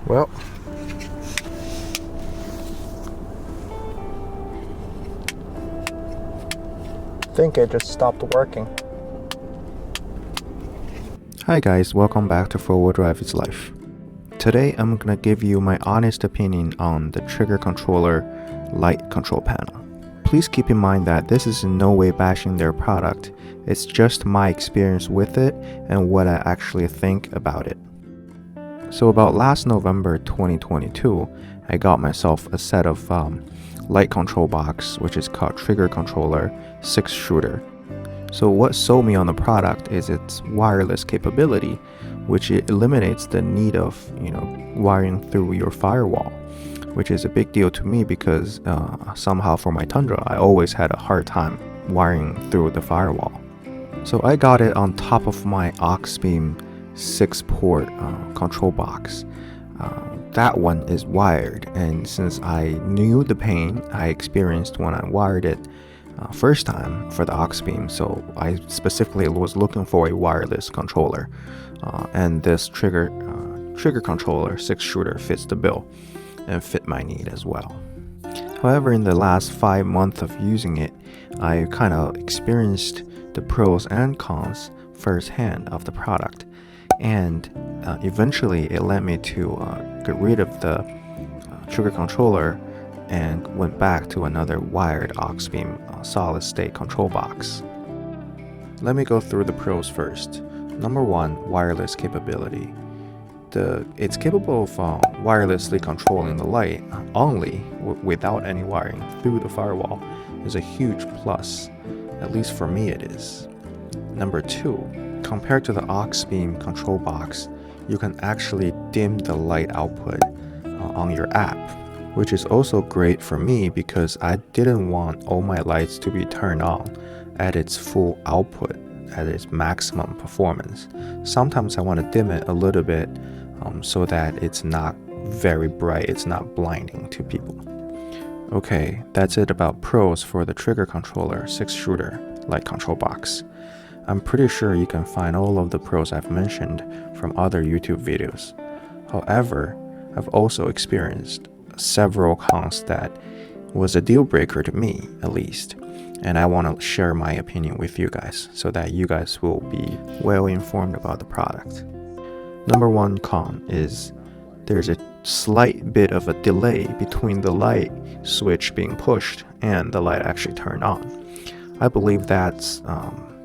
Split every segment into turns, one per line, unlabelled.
Well, I think it just stopped working.
Hi guys, welcome back to Four-Wheel Drive is Life. Today I'm gonna give you my honest opinion on the trigger controller light control panel. Please keep in mind that this is in no way bashing their product, it's just my experience with it and what I actually think about it. So about last November 2022, I got myself a set of light control box, which is called trigger controller 6-shooter. So what sold me on the product is its wireless capability, which it eliminates the need of wiring through your firewall, which is a big deal to me because somehow for my Tundra I always had a hard time wiring through the firewall. So I got it on top of my auxbeam 6-port control box. That one is wired, and since I knew the pain I experienced when I wired it first time for the auxbeam, so I specifically was looking for a wireless controller, and this trigger controller 6-shooter fits the bill and fit my need as well. However, in the last 5 months of using it, I kind of experienced the pros and cons firsthand of the product, and eventually it led me to get rid of the trigger controller and went back to another wired auxbeam solid state control box. Let me go through the pros first. Number 1, wireless capability. It's capable of wirelessly controlling the light only without any wiring through the firewall is a huge plus, at least for me it is. Number 2, compared to the auxbeam control box, you can actually dim the light output on your app, which is also great for me because I didn't want all my lights to be turned on at its full output, at its maximum performance. Sometimes I want to dim it a little bit so that it's not very bright, it's not blinding to people. Okay, that's it about pros for the trigger controller 6-shooter light control box. I'm pretty sure you can find all of the pros I've mentioned from other YouTube videos. However, I've also experienced several cons that was a deal breaker to me, at least, and I want to share my opinion with you guys so that you guys will be well informed about the product. Number 1 con is there's a slight bit of a delay between the light switch being pushed and the light actually turned on. I believe that's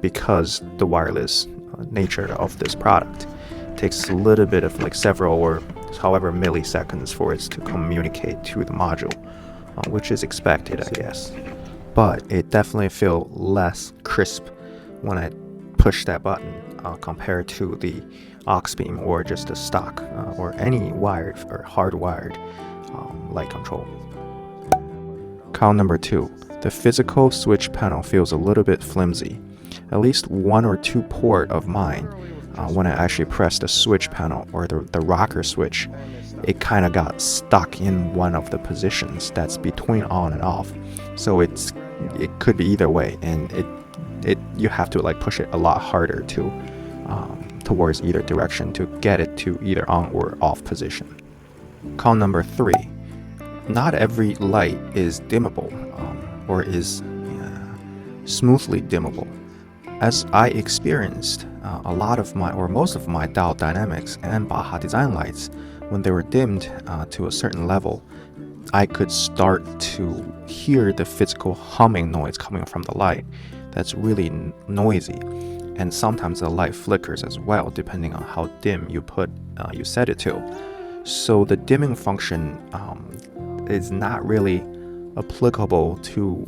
because the wireless nature of this product takes a little bit of several or however milliseconds for it to communicate to the module, which is expected, I guess. But it definitely feels less crisp when I push that button compared to the auxbeam or just a stock or any wired or hardwired light control. Con number 2, the physical switch panel feels a little bit flimsy. At least 1 or 2 port of mine, when I actually pressed the switch panel or the rocker switch, it kind of got stuck in one of the positions that's between on and off. So it could be either way, and you have to push it a lot harder to towards either direction to get it to either on or off position. Con number 3, not every light is dimmable or is smoothly dimmable. As I experienced, a lot of most of my Dial Dynamics and Baja Design lights, when they were dimmed to a certain level, I could start to hear the physical humming noise coming from the light. That's really noisy, and sometimes the light flickers as well, depending on how dim you set it to. So the dimming function is not really applicable to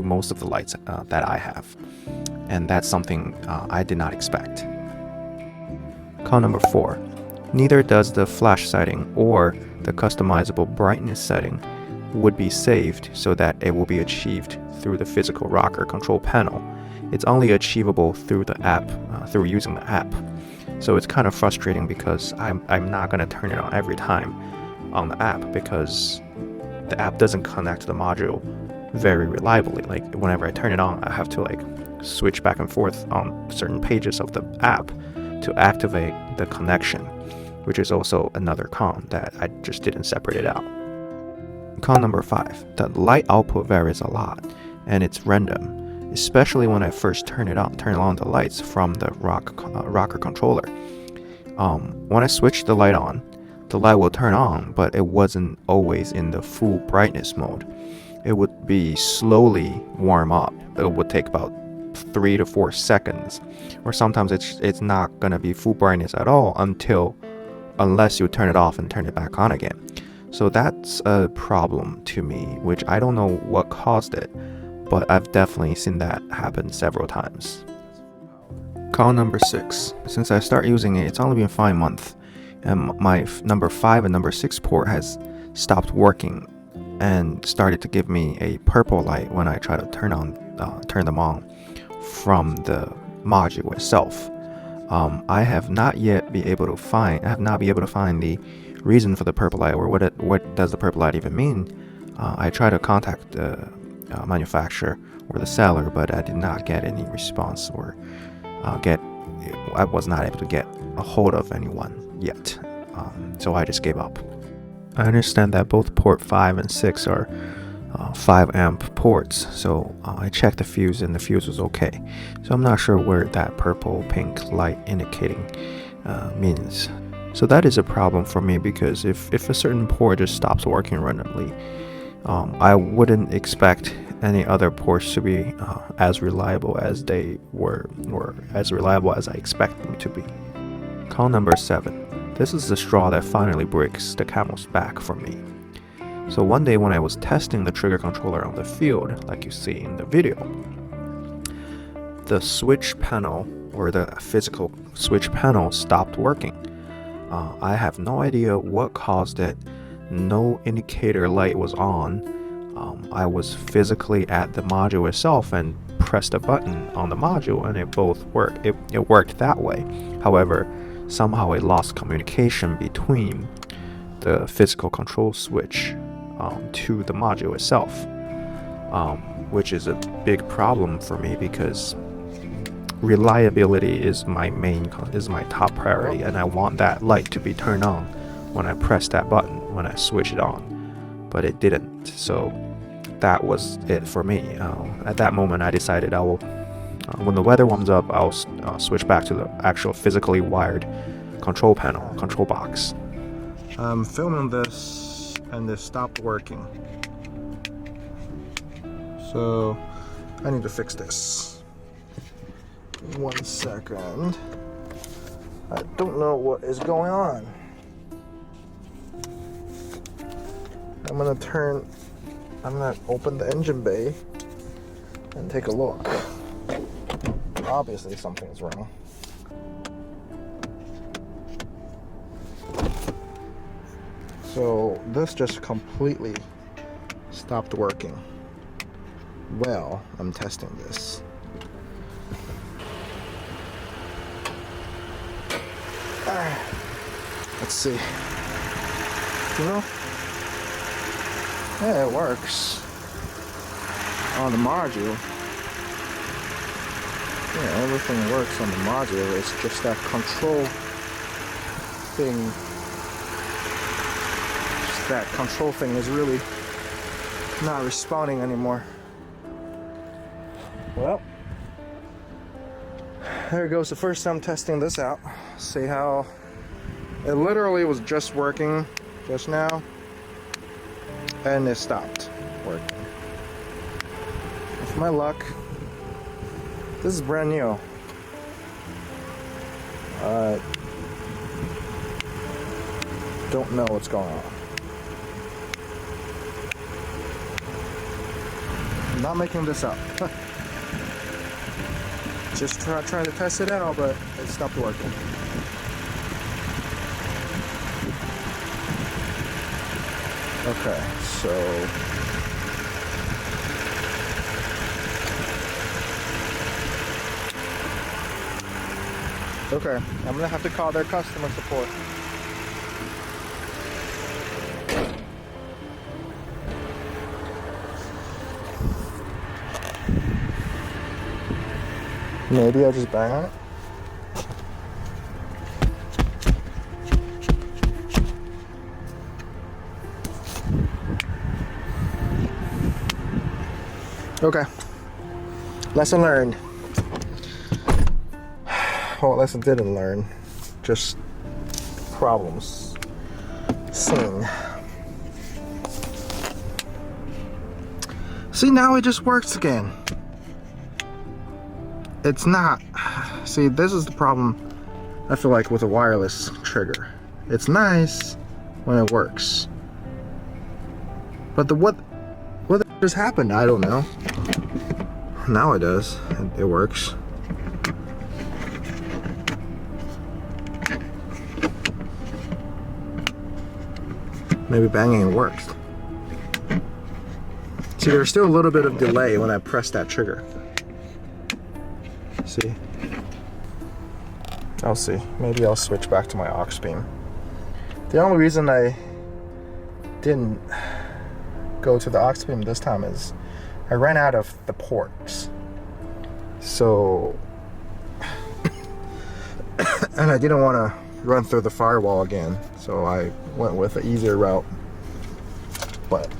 most of the lights that I have. And that's something I did not expect. Con number 4, neither does the flash setting or the customizable brightness setting would be saved so that it will be achieved through the physical rocker control panel. It's only achievable through the app, through using the app. So it's kind of frustrating because I'm not going to turn it on every time on the app because the app doesn't connect to the module very reliably. Whenever I turn it on, I have to switch back and forth on certain pages of the app to activate the connection. which is also another con that I just didn't separate it out. Con number 5, the light output varies a lot and it's random, especially when I first turn on the lights from the rocker controller. When I switch the light on, the light will turn on, but it wasn't always in the full brightness mode. It would be slowly warm up. It would take about 3 to 4 seconds, or sometimes it's not gonna be full brightness at all unless you turn it off and turn it back on again. So that's a problem to me, which I don't know what caused it, but I've definitely seen that happen several times. Con number 6. Since I started using it, it's only been 5 months, and my number 5 and number 6 port has stopped working and started to give me a purple light when I try to turn them on from the module itself. I have not yet been able to find the reason for the purple light, or what does the purple light even mean. I tried to contact the manufacturer or the seller, but I did not get any response, or I was not able to get a hold of anyone yet. So I just gave up. I understand that both port 5 and 6 are 5 amp ports, so I checked the fuse and the fuse was okay. So I'm not sure where that purple pink light indicating means. So that is a problem for me, because if a certain port just stops working randomly, I wouldn't expect any other ports to be as reliable as they were, or as reliable as I expect them to be. Con number 7. This is the straw that finally breaks the camel's back for me. So one day when I was testing the trigger controller on the field, like you see in the video, the switch panel, or the physical switch panel, stopped working. I have no idea what caused it. No indicator light was on. I was physically at the module itself and pressed a button on the module, and it both worked. It worked that way. However, somehow it lost communication between the physical control switch to the module itself, which is a big problem for me, because reliability is my top priority, and I want that light to be turned on when I press that button, when I switch it on, but it didn't. So that was it for me. At that moment I decided I will, when the weather warms up, I'll switch back to the actual physically wired control box. I'm filming this and this stopped working, so I need to fix this. 1 second. I don't know what is going on. I'm gonna open the engine bay and take a look. Obviously something's wrong. So this just completely stopped working. Well, I'm testing this. Let's see. You know, yeah, it works on the module. Yeah, everything works on the module. It's just that control thing. That control thing is really not responding anymore. Well, there goes the first time testing this out. See how it literally was just working just now, and it stopped working. With my luck, this is brand new. Don't know what's going on. I'm not making this up. Just trying to test it out, but it stopped working. Okay, so okay, I'm gonna have to call their customer support. Maybe I just bang on it.
Okay. Lesson learned. Well, lesson didn't learn. Just problems. Sing. See, now it just works again. It's not. See, this is the problem I feel like with a wireless trigger. It's nice when it works. But what just happened? I don't know. Now it does. It works. Maybe banging works. See, there's still a little bit of delay when I press that trigger. See? I'll see. Maybe I'll switch back to my auxbeam. The only reason I didn't go to the auxbeam this time is I ran out of the ports. So, and I didn't want to run through the firewall again. So I went with an easier route. But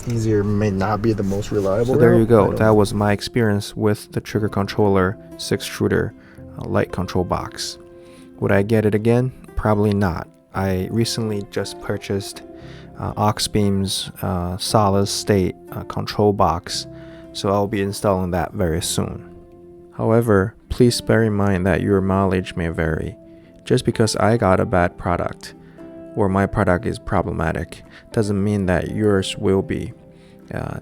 easier may not be the most reliable.
So there you go.
route.
That was my experience with the trigger controller 6-shooter light control box. Would I get it again? Probably not. I recently just purchased auxbeam's solid state control box, so I'll be installing that very soon. However, please bear in mind that your mileage may vary. Just because I got a bad product or my product is problematic doesn't mean that yours will be.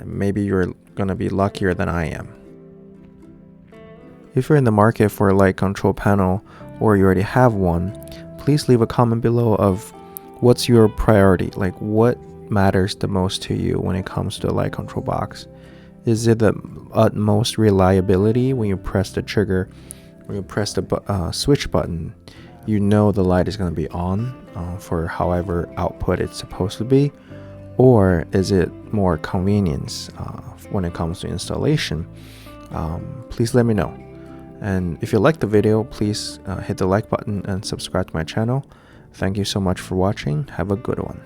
Maybe you're gonna be luckier than I am. If you're in the market for a light control panel or you already have one, please leave a comment below of what's your priority, like what matters the most to you when it comes to a light control box. Is it the utmost reliability when you press the trigger, when you press the switch button, you know the light is going to be on for however output it's supposed to be? Or is it more convenience when it comes to installation? Please let me know. And if you like the video, please hit the like button and subscribe to my channel. Thank you so much for watching. Have a good one.